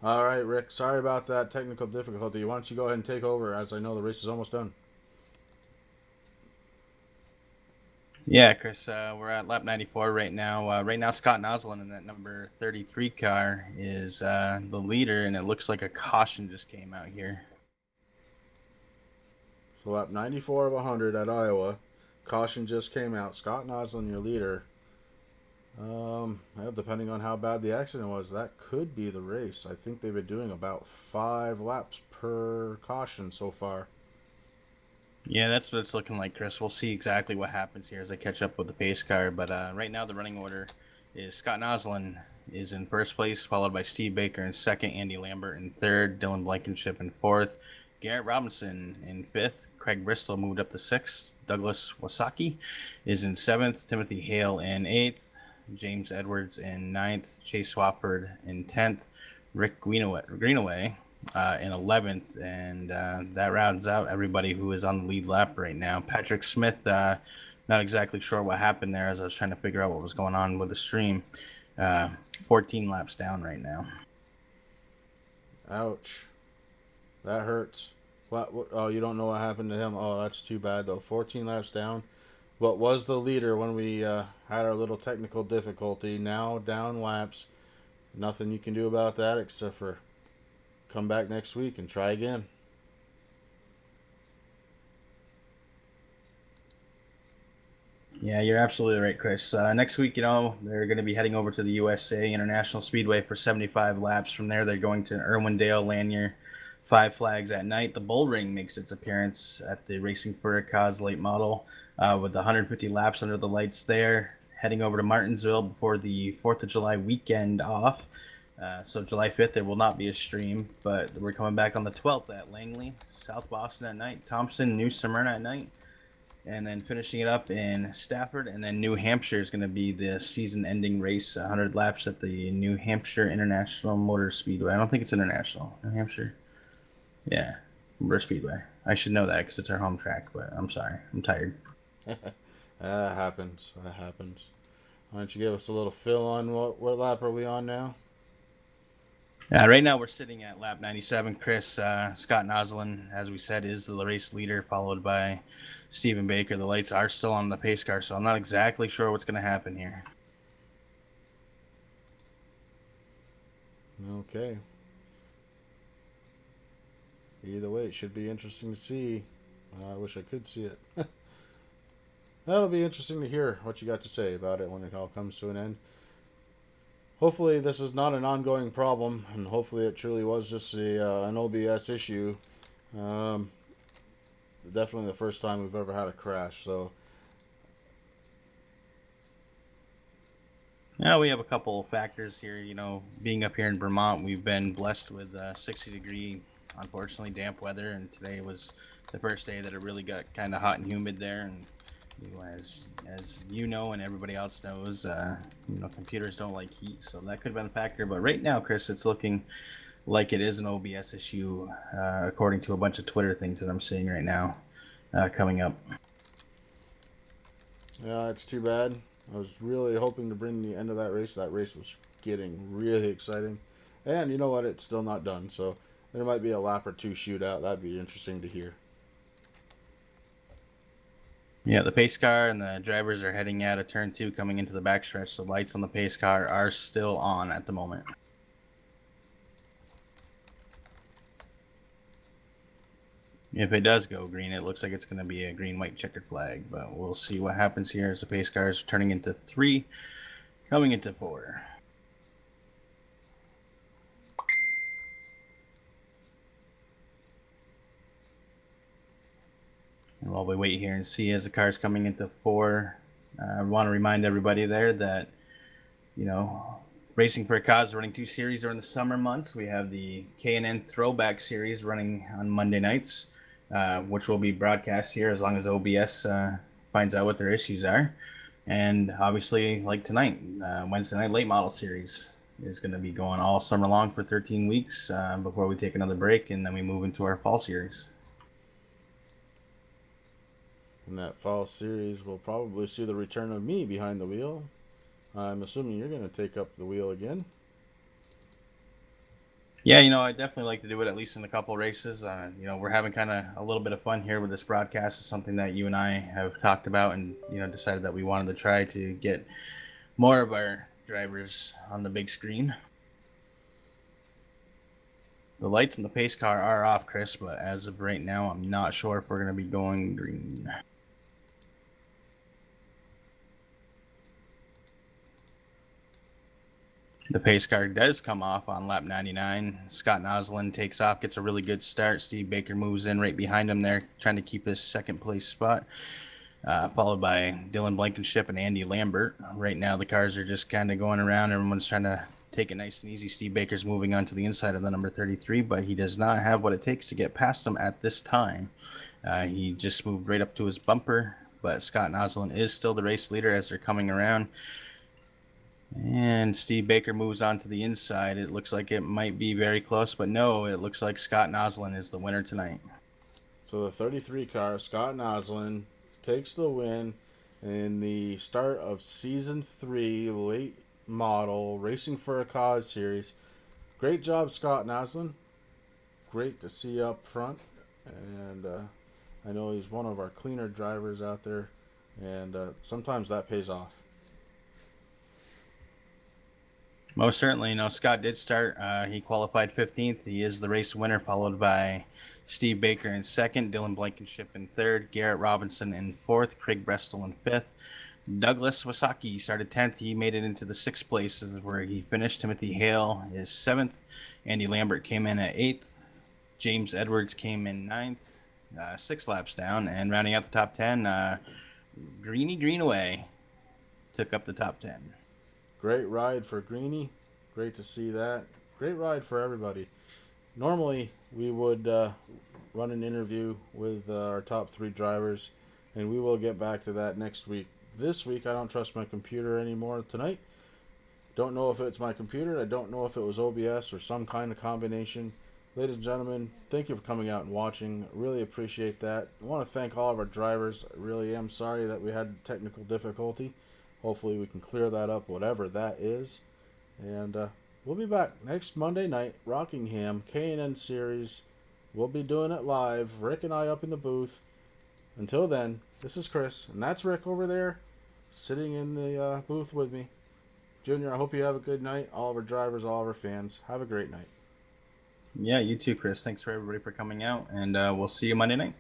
All right, Rick. Sorry about that technical difficulty. Why don't you go ahead and take over, as I know the race is almost done. Yeah, Chris, we're at lap 94 right now. Right now, Scott Naslund in that number 33 car is the leader, and it looks like a caution just came out here. So lap 94 of 100 at Iowa. Caution just came out. Scott Noslin, your leader. Well, depending on how bad the accident was, that could be the race. I think they've been doing about 5 laps per caution so far. Yeah, that's what it's looking like, Chris. We'll see exactly what happens here as I catch up with the pace car. But right now, the running order is Scott Noslin is in first place, followed by Steve Baker in second, Andy Lambert in third, Dylan Blankenship in fourth, Garrett Robinson in fifth, Craig Bristol moved up to sixth, Douglas Wasaki is in seventh, Timothy Hale in eighth, James Edwards in ninth, Chase Swafford in 10th, Rick Greenaway in 11th, and that rounds out everybody who is on the lead lap right now. Patrick Smith, not exactly sure what happened there as I was trying to figure out what was going on with the stream. Uh, 14 laps down right now. Ouch. That hurts. What? Oh, you don't know what happened to him? Oh, that's too bad, though. 14 laps down. What was the leader when we had our little technical difficulty? Now down laps. Nothing you can do about that except for come back next week and try again. Yeah, you're absolutely right, Chris. Next week, they're going to be heading over to the USA International Speedway for 75 laps. From there, they're going to Irwindale, Lanier, Five Flags at night. The Bull Ring makes its appearance at the Racing for a Cause late model with 150 laps under the lights there. Heading over to Martinsville before the 4th of July weekend off. So July 5th, there will not be a stream, but we're coming back on the 12th at Langley, South Boston at night, Thompson, New Smyrna at night, and then finishing it up in Stafford, and then New Hampshire is going to be the season-ending race, 100 laps at the New Hampshire International Motor Speedway. I don't think it's international. New Hampshire, yeah, Motor Speedway. I should know that because it's our home track. But I'm sorry, I'm tired. That happens. That happens. Why don't you give us a little fill on what lap are we on now? Right now we're sitting at lap 97. Chris Scott Noslin, as we said, is the race leader, followed by Stephen Baker. The lights are still on the pace car, so I'm not exactly sure what's going to happen here. Okay. Either way, it should be interesting to see. I wish I could see it. That'll be interesting to hear what you got to say about it when it all comes to an end. Hopefully, this is not an ongoing problem, and hopefully, it truly was just an OBS issue. Um, Definitely the first time we've ever had a crash. So, Yeah, we have a couple of factors here. Being up here in Vermont, we've been blessed with 60-degree, unfortunately, damp weather. And today was the first day that it really got kind of hot and humid there. And as you know, and everybody else knows, computers don't like heat, so that could have been a factor. But right now, Chris, it's looking like it is an OBS issue, according to a bunch of Twitter things that I'm seeing right now coming up. yeah, it's too bad. I was really hoping to bring the end of that race. That race was getting really exciting. And you know what? It's still not done. So, there might be a lap or two shootout. That'd be interesting to hear. Yeah, the pace car and the drivers are heading out of turn two, coming into the backstretch. The lights on the pace car are still on at the moment. If it does go green, it looks like it's going to be a green-white checkered flag, but we'll see what happens here as the pace cars are turning into three, coming into four. And while we wait here and see as the car's coming into four, I want to remind everybody there that, you know, Racing for a Cause is running two series during the summer months. We have the K&N Throwback Series running on Monday nights, which will be broadcast here as long as OBS finds out what their issues are. And obviously, like tonight, Wednesday night late model series is going to be going all summer long for 13 weeks before we take another break and then we move into our fall series. In that fall series, we'll probably see the return of me behind the wheel. I'm assuming you're going to take up the wheel again. Yeah, I definitely like to do it at least in a couple races. We're having kind of a little bit of fun here with this broadcast. It's something that you and I have talked about and, decided that we wanted to try to get more of our drivers on the big screen. The lights in the pace car are off, Chris, but as of right now, I'm not sure if we're going to be going green. The pace car does come off on lap 99. Scott Naslund takes off, gets a really good start. Steve Baker moves in right behind him there, trying to keep his second place spot, followed by Dylan Blankenship and Andy Lambert. Right now, the cars are just kind of going around. Everyone's trying to take it nice and easy. Steve Baker's moving on to the inside of the number 33, but he does not have what it takes to get past them at this time. He just moved right up to his bumper, but Scott Naslund is still the race leader as they're coming around. And Steve Baker moves on to the inside. It looks like it might be very close, but no, it looks like Scott Naslund is the winner tonight. So the 33 car, Scott Naslund, takes the win in the start of Season 3 late model Racing for a Cause series. Great job, Scott Naslund. Great to see you up front. And I know he's one of our cleaner drivers out there. And sometimes that pays off. Most certainly, Scott did start. He qualified 15th. He is the race winner, followed by Steve Baker in second, Dylan Blankenship in third, Garrett Robinson in fourth, Craig Brestel in fifth. Douglas Wasaki started 10th. He made it into the sixth places where he finished. Timothy Hale is seventh. Andy Lambert came in at eighth. James Edwards came in ninth, 6 laps down. And rounding out the top 10, Greeny Greenaway took up the top 10. Great ride for Greeny. Great to see that. Great ride for everybody. Normally, we would run an interview with our top 3 drivers, and we will get back to that next week. This week, I don't trust my computer anymore tonight. Don't know if it's my computer. I don't know if it was OBS or some kind of combination. Ladies and gentlemen, thank you for coming out and watching. Really appreciate that. I want to thank all of our drivers. I really am sorry that we had technical difficulty. Hopefully we can clear that up, whatever that is. And we'll be back next Monday night, Rockingham, K&N Series. We'll be doing it live. Rick and I up in the booth. Until then, this is Chris, and that's Rick over there, sitting in the booth with me. Junior, I hope you have a good night. All of our drivers, all of our fans, have a great night. Yeah, you too, Chris. Thanks for everybody for coming out, and we'll see you Monday night.